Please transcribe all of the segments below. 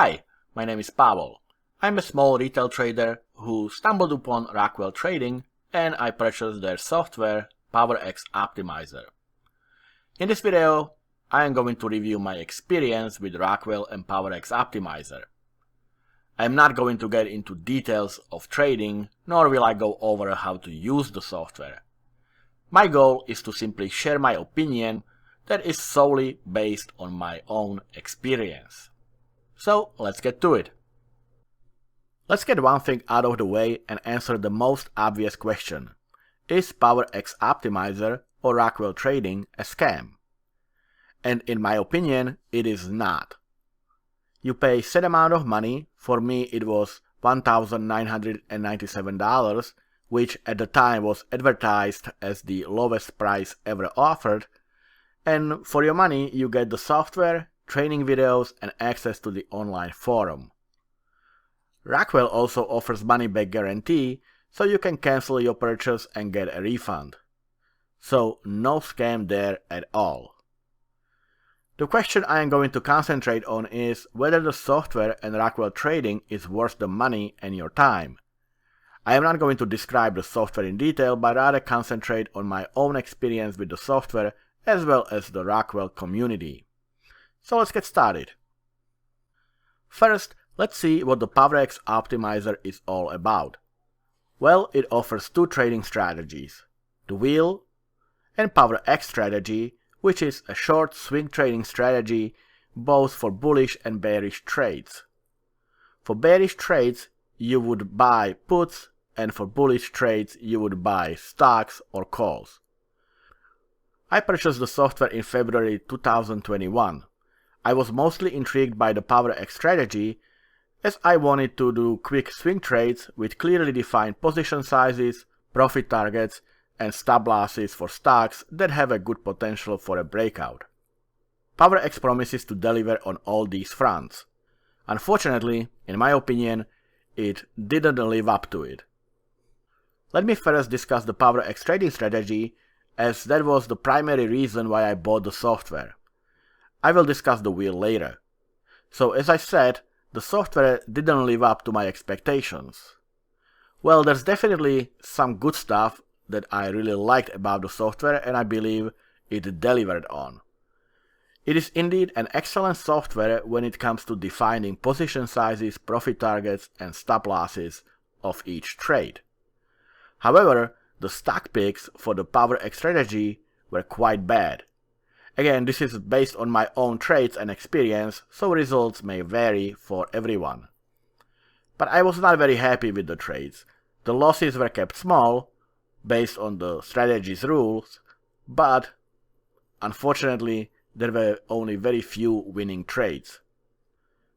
Hi, my name is Pavel. I'm a small retail trader who stumbled upon Rockwell Trading and I purchased their software, PowerX Optimizer. In this video, I am going to review my experience with Rockwell and PowerX Optimizer. I am not going to get into details of trading, nor will I go over how to use the software. My goal is to simply share my opinion that is solely based on my own experience. So let's get to it. Let's get one thing out of the way and answer the most obvious question. Is PowerX Optimizer or Rockwell Trading a scam? And in my opinion, it is not. You pay a set amount of money, for me it was $1,997, which at the time was advertised as the lowest price ever offered, and for your money you get the software, training videos and access to the online forum. Rockwell also offers money-back guarantee, so you can cancel your purchase and get a refund. So no scam there at all. The question I am going to concentrate on is whether the software and Rockwell Trading is worth the money and your time. I am not going to describe the software in detail, but rather concentrate on my own experience with the software as well as the Rockwell community. So let's get started. First, let's see what the PowerX Optimizer is all about. Well, it offers two trading strategies, the Wheel and PowerX Strategy, which is a short swing trading strategy both for bullish and bearish trades. For bearish trades, you would buy puts, and for bullish trades, you would buy stocks or calls. I purchased the software in February 2021. I was mostly intrigued by the PowerX strategy as I wanted to do quick swing trades with clearly defined position sizes, profit targets, and stop losses for stocks that have a good potential for a breakout. PowerX promises to deliver on all these fronts. Unfortunately, in my opinion, it didn't live up to it. Let me first discuss the PowerX Trading Strategy, as that was the primary reason why I bought the software. I will discuss the Wheel later. So as I said, the software didn't live up to my expectations. Well, there's definitely some good stuff that I really liked about the software and I believe it delivered on. It is indeed an excellent software when it comes to defining position sizes, profit targets and stop losses of each trade. However, the stock picks for the PowerX strategy were quite bad. Again, this is based on my own trades and experience, so results may vary for everyone. But I was not very happy with the trades. The losses were kept small, based on the strategy's rules, but unfortunately there were only very few winning trades.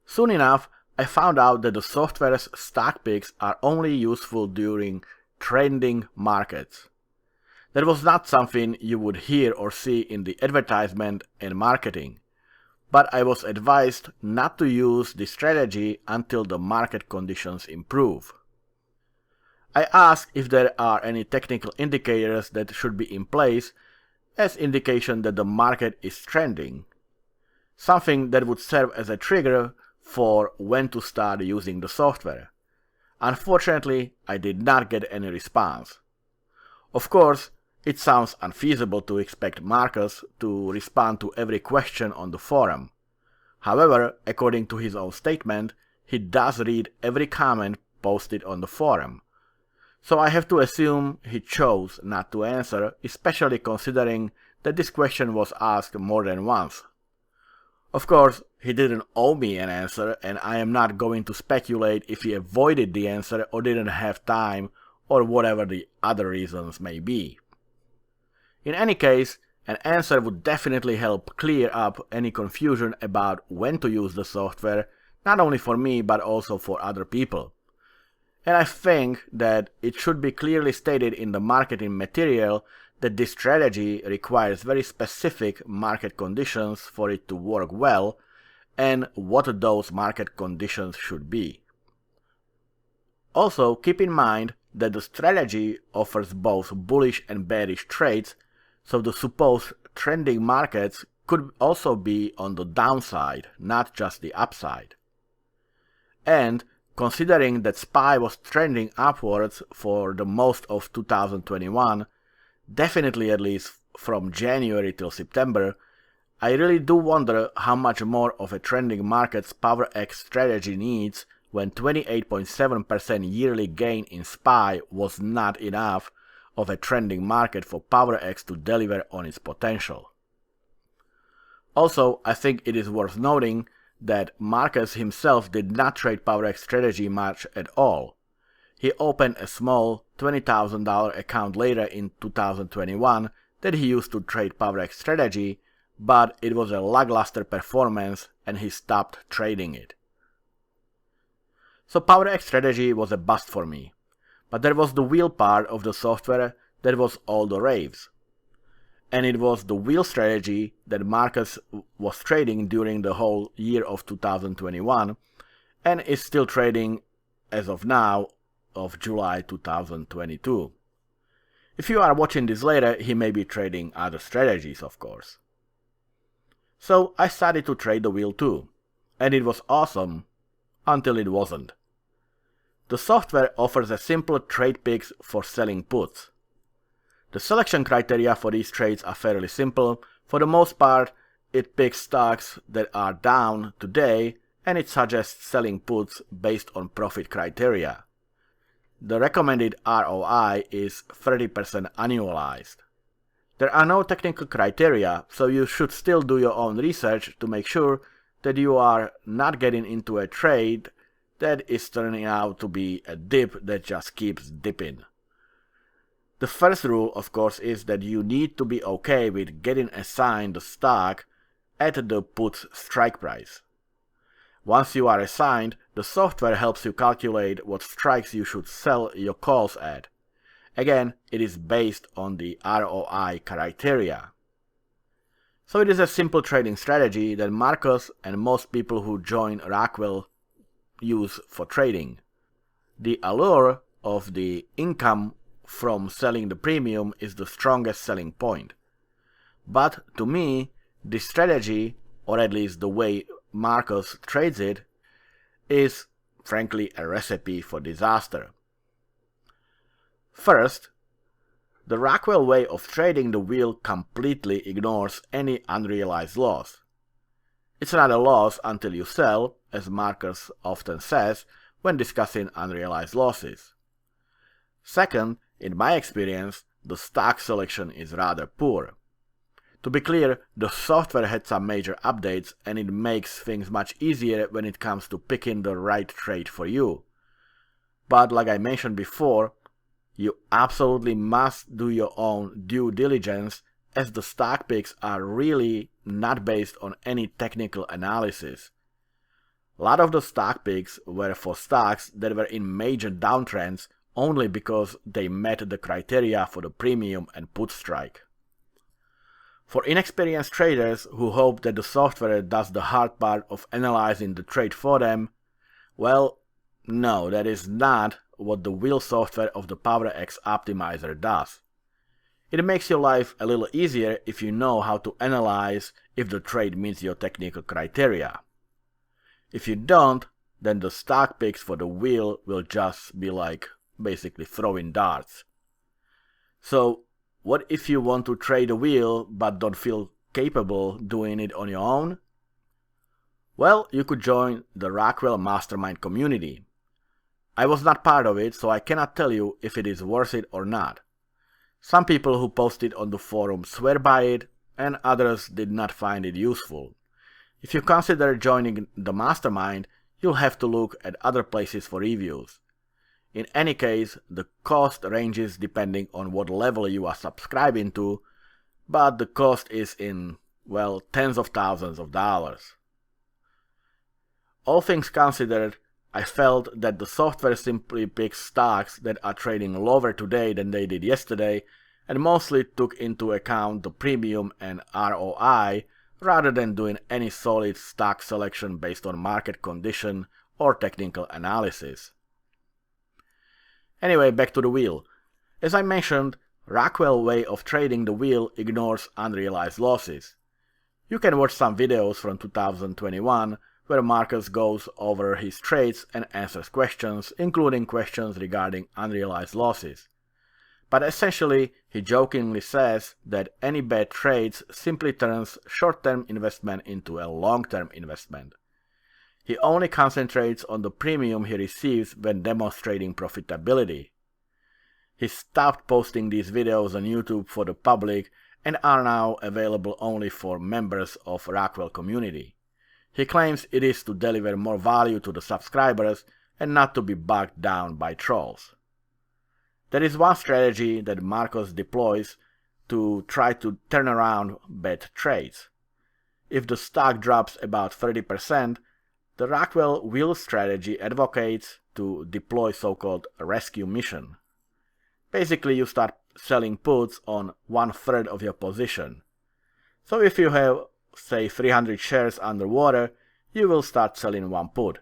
Soon enough, I found out that the software's stock picks are only useful during trending markets. That was not something you would hear or see in the advertisement and marketing, but I was advised not to use this strategy until the market conditions improve. I asked if there are any technical indicators that should be in place as indication that the market is trending, something that would serve as a trigger for when to start using the software. Unfortunately, I did not get any response. Of course, it sounds unfeasible to expect Marcus to respond to every question on the forum. However, according to his own statement, he does read every comment posted on the forum. So I have to assume he chose not to answer, especially considering that this question was asked more than once. Of course, he didn't owe me an answer, and I am not going to speculate if he avoided the answer or didn't have time or whatever the other reasons may be. In any case, an answer would definitely help clear up any confusion about when to use the software, not only for me but also for other people. And I think that it should be clearly stated in the marketing material that this strategy requires very specific market conditions for it to work well, and what those market conditions should be. Also, keep in mind that the strategy offers both bullish and bearish trades, so the supposed trending markets could also be on the downside, not just the upside. And considering that SPY was trending upwards for the most of 2021, definitely at least from January till September, I really do wonder how much more of a trending market's PowerX strategy needs when 28.7% yearly gain in SPY was not enough of a trending market for PowerX to deliver on its potential. Also, I think it is worth noting that Marcus himself did not trade PowerX strategy much at all. He opened a small $20,000 account later in 2021 that he used to trade PowerX strategy, but it was a lackluster performance and he stopped trading it. So PowerX strategy was a bust for me, but there was the wheel part of the software that was all the raves. And it was the wheel strategy that Marcus was trading during the whole year of 2021 and is still trading as of now of July 2022. If you are watching this later, he may be trading other strategies, of course. So I started to trade the wheel too, and it was awesome until it wasn't. The software offers a simple trade picks for selling puts. The selection criteria for these trades are fairly simple. For the most part, it picks stocks that are down today and it suggests selling puts based on profit criteria. The recommended ROI is 30% annualized. There are no technical criteria, so you should still do your own research to make sure that you are not getting into a trade that is turning out to be a dip that just keeps dipping. The first rule, of course, is that you need to be okay with getting assigned the stock at the put's strike price. Once you are assigned, the software helps you calculate what strikes you should sell your calls at. Again, it is based on the ROI criteria. So it is a simple trading strategy that Marcus and most people who join Rockwell use for trading. The allure of the income from selling the premium is the strongest selling point. But to me, this strategy, or at least the way Marcus trades it, is frankly a recipe for disaster. First, the Rockwell way of trading the wheel completely ignores any unrealized loss. It's not a loss until you sell, as Marcus often says when discussing unrealized losses. Second, in my experience, the stock selection is rather poor. To be clear, the software had some major updates and it makes things much easier when it comes to picking the right trade for you. But like I mentioned before, you absolutely must do your own due diligence, as the stock picks are really not based on any technical analysis. A lot of the stock picks were for stocks that were in major downtrends only because they met the criteria for the premium and put strike. For inexperienced traders who hope that the software does the hard part of analyzing the trade for them, well, no, that is not what the wheel software of the PowerX Optimizer does. It makes your life a little easier if you know how to analyze if the trade meets your technical criteria. If you don't, then the stock picks for the wheel will just be like basically throwing darts. So what if you want to trade a wheel but don't feel capable doing it on your own? Well, you could join the Rockwell Mastermind community. I was not part of it, so I cannot tell you if it is worth it or not. Some people who posted on the forum swear by it, and others did not find it useful. If you consider joining the Mastermind, you'll have to look at other places for reviews. In any case, the cost ranges depending on what level you are subscribing to, but the cost is in, well, tens of thousands of dollars. All things considered, I felt that the software simply picks stocks that are trading lower today than they did yesterday and mostly took into account the premium and ROI rather than doing any solid stock selection based on market condition or technical analysis. Anyway, back to the wheel. As I mentioned, Rockwell way of trading the wheel ignores unrealized losses. You can watch some videos from 2021 where Marcus goes over his trades and answers questions, including questions regarding unrealized losses. But essentially, he jokingly says that any bad trades simply turns short-term investment into a long-term investment. He only concentrates on the premium he receives when demonstrating profitability. He stopped posting these videos on YouTube for the public and are now available only for members of Rockwell community. He claims it is to deliver more value to the subscribers and not to be bogged down by trolls. There is one strategy that Marcus deploys to try to turn around bad trades. If the stock drops about 30%, the Rockwell Wheel Strategy advocates to deploy so-called rescue mission. Basically, you start selling puts on 1/3 of your position. So if you have, say, 300 shares underwater, you will start selling one put.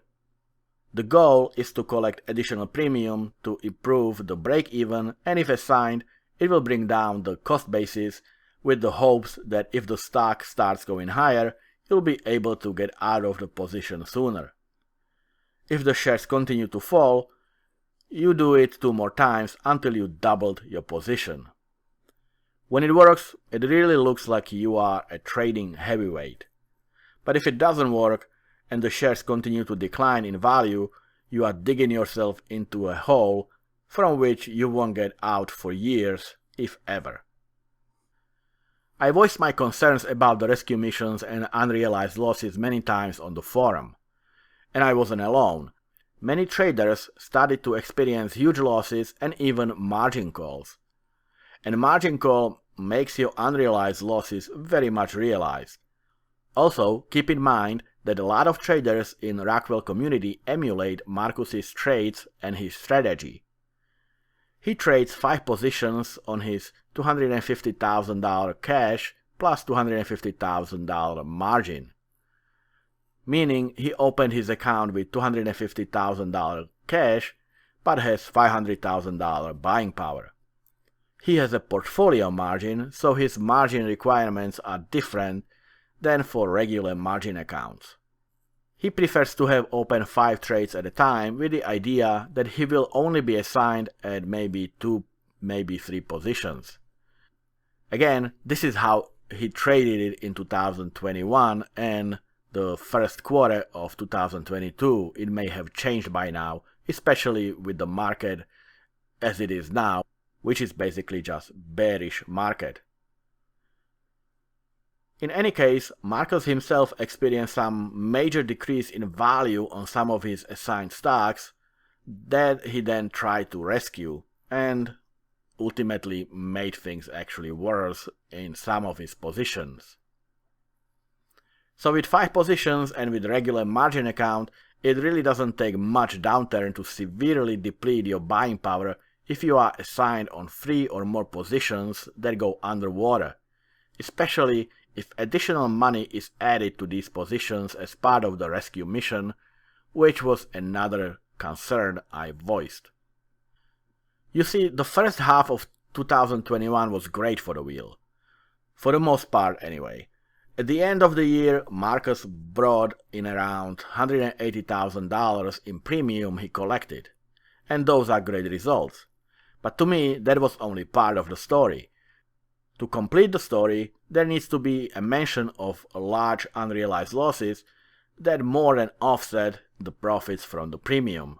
The goal is to collect additional premium to improve the break-even, and if assigned, it will bring down the cost basis with the hopes that if the stock starts going higher, you'll be able to get out of the position sooner. If the shares continue to fall, you do it 2 more times until you doubled your position. When it works, it really looks like you are a trading heavyweight. But if it doesn't work and the shares continue to decline in value, you are digging yourself into a hole from which you won't get out for years, if ever. I voiced my concerns about the rescue missions and unrealized losses many times on the forum. And I wasn't alone. Many traders started to experience huge losses and even margin calls. And margin call makes your unrealized losses very much realized. Also, keep in mind that a lot of traders in Rockwell community emulate Marcus's trades and his strategy. He trades 5 positions on his $250,000 cash plus $250,000 margin, meaning he opened his account with $250,000 cash but has $500,000 buying power. He has a portfolio margin, so his margin requirements are different than for regular margin accounts. He prefers to have open 5 trades at a time with the idea that he will only be assigned at maybe 2, maybe 3 positions. Again, this is how he traded it in 2021 and the first quarter of 2022. It may have changed by now, especially with the market as it is now, which is basically just bearish market. In any case, Marcus himself experienced some major decrease in value on some of his assigned stocks that he then tried to rescue, and ultimately made things actually worse in some of his positions. So with 5 positions and with regular margin account, it really doesn't take much downturn to severely deplete your buying power if you are assigned on 3 or more positions that go underwater, especially if additional money is added to these positions as part of the rescue mission, which was another concern I voiced. You see, the first half of 2021 was great for the wheel. For the most part anyway. At the end of the year, Marcus brought in around $180,000 in premium he collected. And those are great results. But to me, that was only part of the story. To complete the story, there needs to be a mention of large unrealized losses that more than offset the profits from the premium.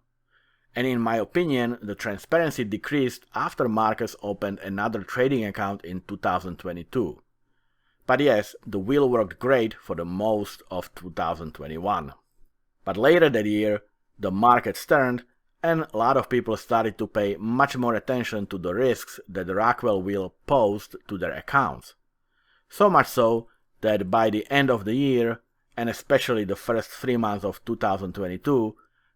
And in my opinion, the transparency decreased after Marcus opened another trading account in 2022. But yes, the wheel worked great for the most of 2021. But later that year, the markets turned, and a lot of people started to pay much more attention to the risks that the Rockwell Wheel posed to their accounts. So much so that by the end of the year, and especially the first 3 months of 2022,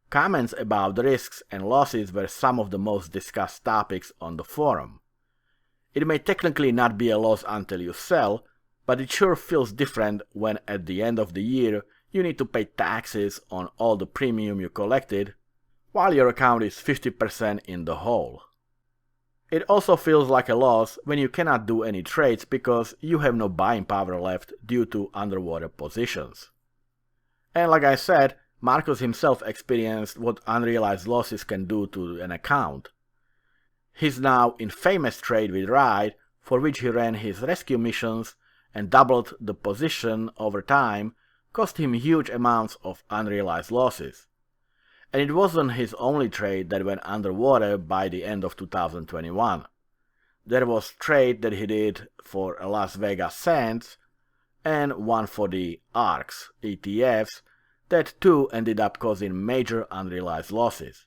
comments about the risks and losses were some of the most discussed topics on the forum. It may technically not be a loss until you sell, but it sure feels different when at the end of the year you need to pay taxes on all the premium you collected, while your account is 50% in the hole. It also feels like a loss when you cannot do any trades because you have no buying power left due to underwater positions. And like I said, Marcus himself experienced what unrealized losses can do to an account. His now infamous trade with Ride, for which he ran his rescue missions and doubled the position over time, cost him huge amounts of unrealized losses. And it wasn't his only trade that went underwater by the end of 2021. There was trade that he did for Las Vegas Sands and one for the ARCs ETFs that too ended up causing major unrealized losses.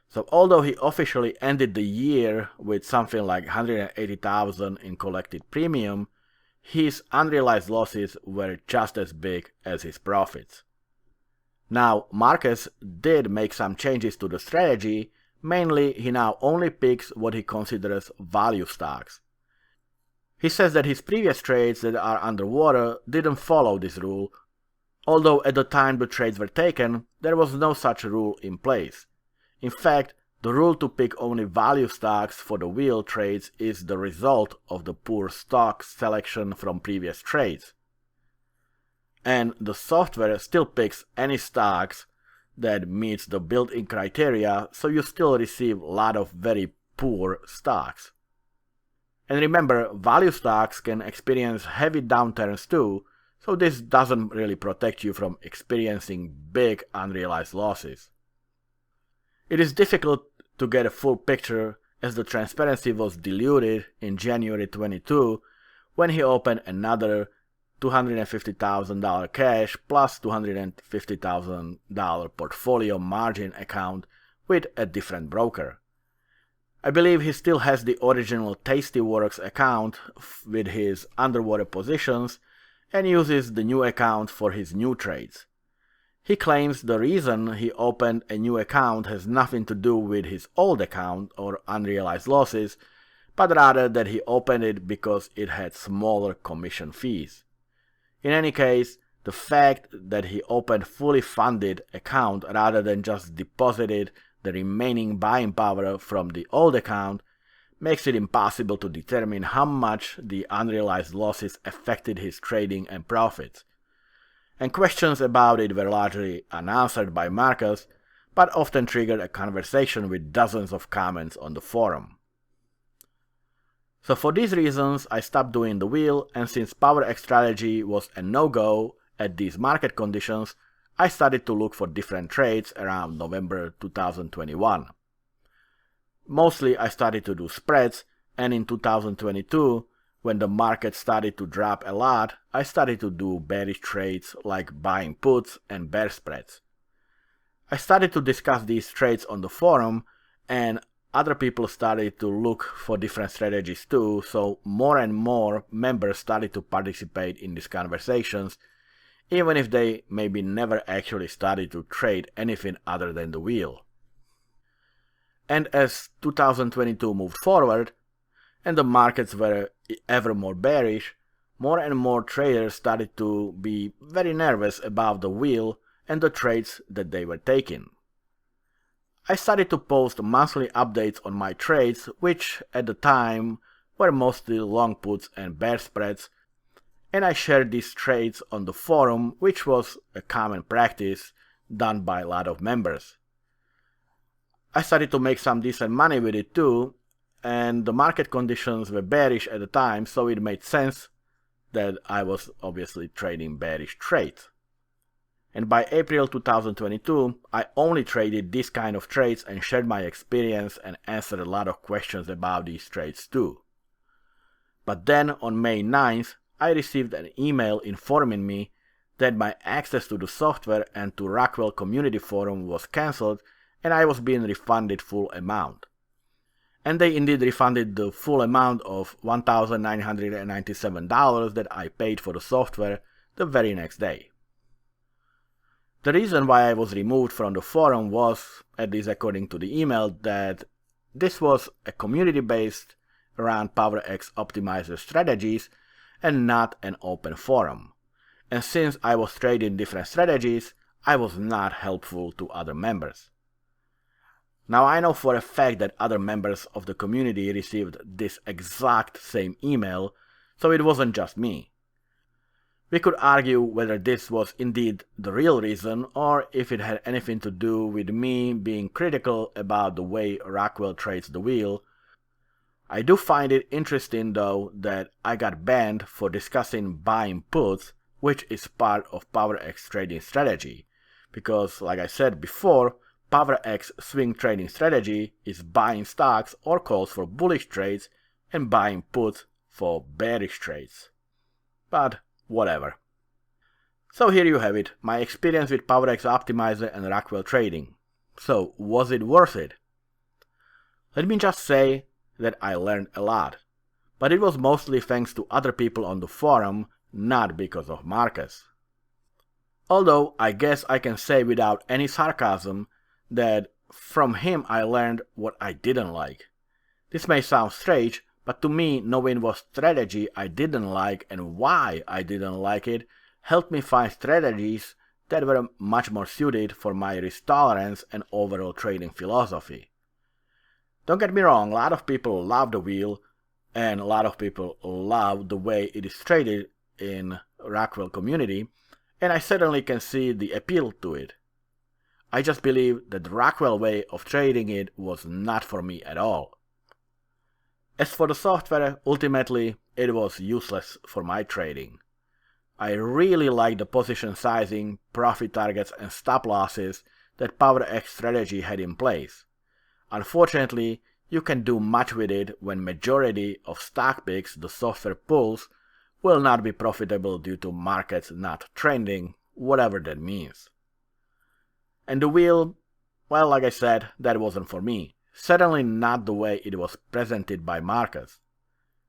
So although he officially ended the year with something like $180,000 in collected premium, his unrealized losses were just as big as his profits. Now, Marcus did make some changes to the strategy. Mainly, he now only picks what he considers value stocks. He says that his previous trades that are underwater didn't follow this rule, although at the time the trades were taken, there was no such rule in place. In fact, the rule to pick only value stocks for the wheel trades is the result of the poor stock selection from previous trades. And the software still picks any stocks that meets the built-in criteria, so you still receive a lot of very poor stocks. And remember, value stocks can experience heavy downturns too, so this doesn't really protect you from experiencing big unrealized losses. It is difficult to get a full picture as the transparency was diluted in January 22 when he opened another $250,000 cash plus $250,000 portfolio margin account with a different broker. I believe he still has the original Tastyworks account with his underwater positions and uses the new account for his new trades. He claims the reason he opened a new account has nothing to do with his old account or unrealized losses, but rather that he opened it because it had smaller commission fees. In any case, the fact that he opened fully funded account rather than just deposited the remaining buying power from the old account makes it impossible to determine how much the unrealized losses affected his trading and profits. And questions about it were largely unanswered by Marcus, but often triggered a conversation with dozens of comments on the forum. So for these reasons, I stopped doing the wheel, and since PowerX Strategy was a no-go at these market conditions, I started to look for different trades around November 2021. Mostly I started to do spreads, and in 2022, when the market started to drop a lot, I started to do bearish trades like buying puts and bear spreads. I started to discuss these trades on the forum, and other people started to look for different strategies too, so more and more members started to participate in these conversations, even if they maybe never actually started to trade anything other than the wheel. And as 2022 moved forward, and the markets were ever more bearish, more and more traders started to be very nervous about the wheel and the trades that they were taking. I started to post monthly updates on my trades, which at the time were mostly long puts and bear spreads, and I shared these trades on the forum, which was a common practice done by a lot of members. I started to make some decent money with it too, and the market conditions were bearish at the time, so it made sense that I was obviously trading bearish trades. And by April 2022, I only traded these kind of trades and shared my experience and answered a lot of questions about these trades too. But then on May 9th, I received an email informing me that my access to the software and to Rockwell Community Forum was cancelled and I was being refunded full amount. And they indeed refunded the full amount of $1,997 that I paid for the software the very next day. The reason why I was removed from the forum was, at least according to the email, that this was a community based around PowerX Optimizer strategies and not an open forum. And since I was trading different strategies, I was not helpful to other members. Now I know for a fact that other members of the community received this exact same email, so it wasn't just me. We could argue whether this was indeed the real reason or if it had anything to do with me being critical about the way Rockwell trades the wheel. I do find it interesting though that I got banned for discussing buying puts, which is part of PowerX Trading Strategy, because like I said before, PowerX Swing Trading Strategy is buying stocks or calls for bullish trades and buying puts for bearish trades. But whatever. So here you have it, my experience with PowerX Optimizer and Rockwell Trading. So was it worth it? Let me just say that I learned a lot, but it was mostly thanks to other people on the forum, not because of Marcus. Although I guess I can say without any sarcasm that from him I learned what I didn't like. This may sound strange, but to me knowing what strategy I didn't like and why I didn't like it helped me find strategies that were much more suited for my risk tolerance and overall trading philosophy. Don't get me wrong, a lot of people love the wheel and a lot of people love the way it is traded in Rockwell community, and I certainly can see the appeal to it. I just believe that the Rockwell way of trading it was not for me at all. As for the software, ultimately it was useless for my trading. I really like the position sizing, profit targets and stop losses that PowerX Strategy had in place. Unfortunately, you can do much with it when majority of stock picks the software pulls will not be profitable due to markets not trending, whatever that means. And the wheel, well, like I said, that wasn't for me. Certainly not the way it was presented by Marcus.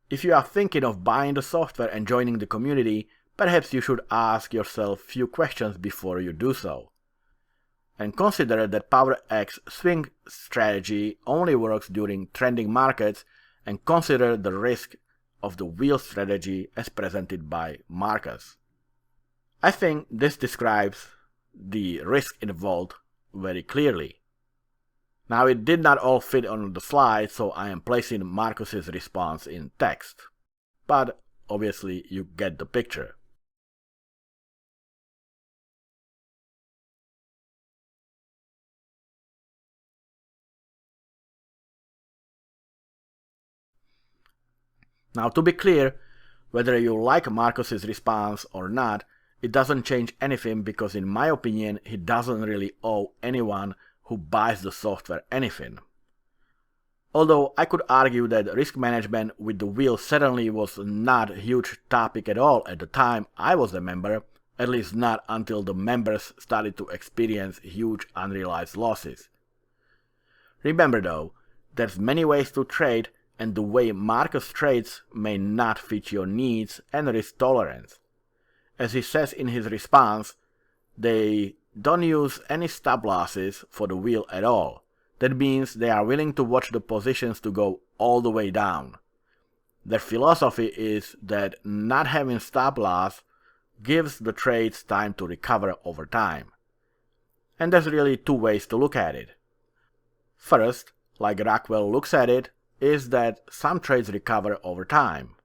If you are thinking of buying the software and joining the community, perhaps you should ask yourself few questions before you do so. And consider that PowerX Swing Strategy only works during trending markets, and consider the risk of the wheel strategy as presented by Marcus. I think this describes the risk involved very clearly. Now it did not all fit on the slide, so I am placing Marcus's response in text. But obviously you get the picture. Now to be clear, whether you like Marcus's response or not, it doesn't change anything because in my opinion he doesn't really owe anyone who buys the software anything. Although I could argue that risk management with the wheel certainly was not a huge topic at all at the time I was a member, at least not until the members started to experience huge unrealized losses. Remember though, there's many ways to trade, and the way Marcus trades may not fit your needs and risk tolerance. As he says in his response, they don't use any stop losses for the wheel at all. That means they are willing to watch the positions to go all the way down. Their philosophy is that not having stop loss gives the trades time to recover over time. And there's really two ways to look at it. First, like Rockwell looks at it, is that some trades recover over time.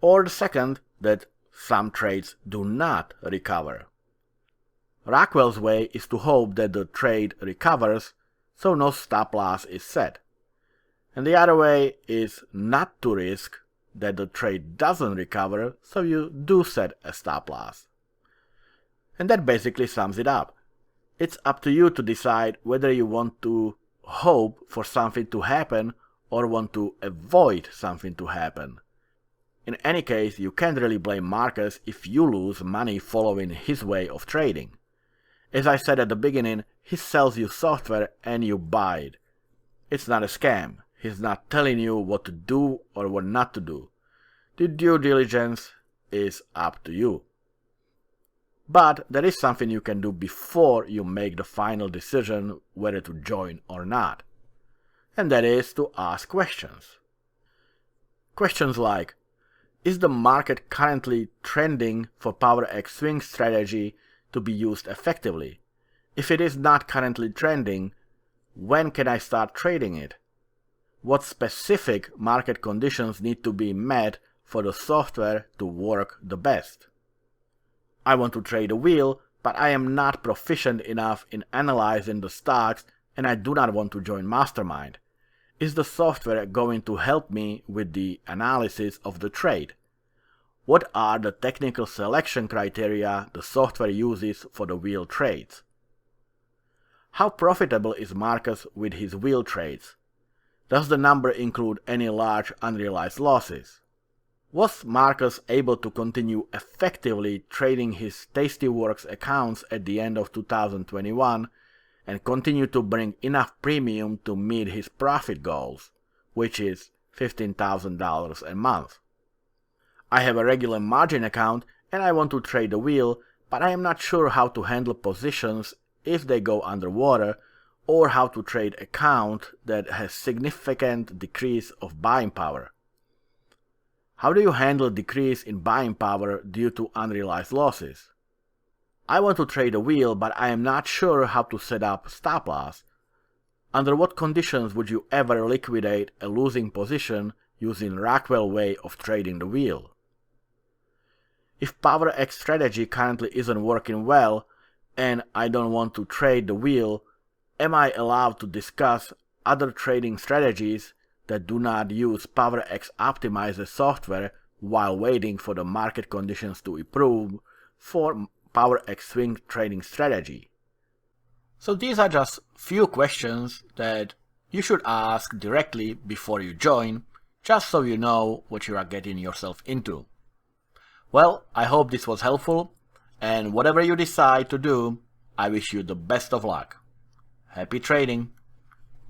Or the second, that some trades do not recover. Rockwell's way is to hope that the trade recovers, so no stop loss is set. And the other way is not to risk that the trade doesn't recover, so you do set a stop loss. And that basically sums it up. It's up to you to decide whether you want to hope for something to happen or want to avoid something to happen. In any case, you can't really blame Marcus if you lose money following his way of trading. As I said at the beginning, he sells you software and you buy it. It's not a scam. He's not telling you what to do or what not to do. The due diligence is up to you. But there is something you can do before you make the final decision whether to join or not. And that is to ask questions. Questions like, is the market currently trending for PowerX Swing Strategy to be used effectively? If it is not currently trending, when can I start trading it? What specific market conditions need to be met for the software to work the best? I want to trade a wheel, but I am not proficient enough in analyzing the stocks and I do not want to join Mastermind. Is the software going to help me with the analysis of the trade? What are the technical selection criteria the software uses for the wheel trades? How profitable is Marcus with his wheel trades? Does the number include any large unrealized losses? Was Marcus able to continue effectively trading his Tastyworks accounts at the end of 2021 and continue to bring enough premium to meet his profit goals, which is $15,000 a month? I have a regular margin account and I want to trade the wheel, but I am not sure how to handle positions if they go underwater or how to trade account that has significant decrease of buying power. How do you handle decrease in buying power due to unrealized losses? I want to trade a wheel, but I am not sure how to set up stop loss. Under what conditions would you ever liquidate a losing position using Rockwell way of trading the wheel? If PowerX strategy currently isn't working well and I don't want to trade the wheel, am I allowed to discuss other trading strategies that do not use PowerX Optimizer software while waiting for the market conditions to improve for PowerX Swing Trading Strategy? So these are just few questions that you should ask directly before you join, just so you know what you are getting yourself into. Well, I hope this was helpful, and whatever you decide to do, I wish you the best of luck. Happy trading!